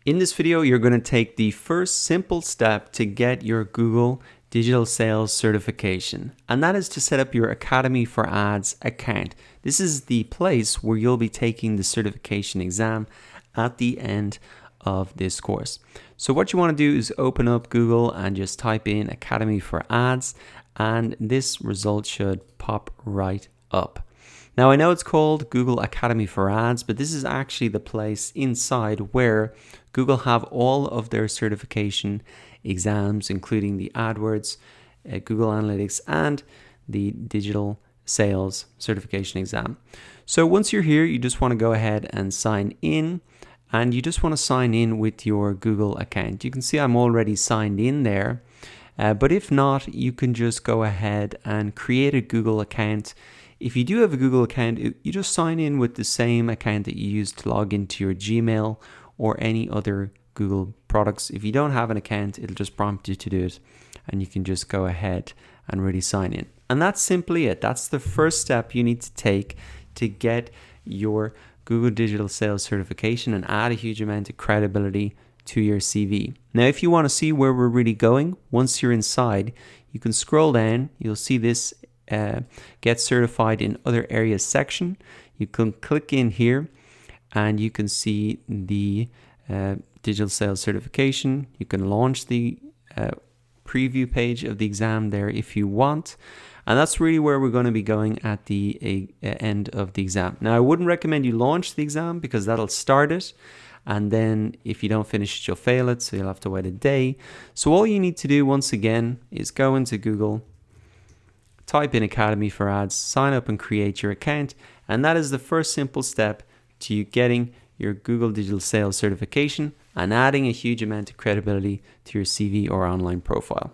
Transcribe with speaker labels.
Speaker 1: In this video, you're going to take the first simple step to get your Google Digital Sales certification, and that is to set up your Academy for Ads account. This is the place where you'll be taking the certification exam at the end of this course. So what you want to do is open up Google and just type in Academy for Ads, and this result should pop right up. Now I know it's called Google Academy for Ads, but this is actually the place inside where Google have all of their certification exams, including the AdWords, Google Analytics, and the Digital Sales certification exam. So once you're here, you just want to go ahead and sign in, and you just want to sign in with your Google account. You can see I'm already signed in there, but if not, you can just go ahead and create a Google account. If you do have a Google account, you just sign in with the same account that you use to log into your Gmail or any other Google products. If you don't have an account, it'll just prompt you to do it, and you can just go ahead and really sign in. And that's simply it. That's the first step you need to take to get your Google Digital Sales certification and add a huge amount of credibility to your CV. Now, if you want to see where we're really going, once you're inside, you can scroll down. You'll see this get certified in other areas section. You can click in here and you can see the digital sales certification. You can launch the preview page of the exam there if you want, and that's really where we're going to be going at the end of the exam. Now, I wouldn't recommend you launch the exam because that'll start it, and then if you don't finish it, you'll fail it, so you'll have to wait a day. So all you need to do once again is go into Google, type in Academy for Ads, sign up and create your account, and that is the first simple step to you getting your Google Digital Sales certification and adding a huge amount of credibility to your CV or online profile.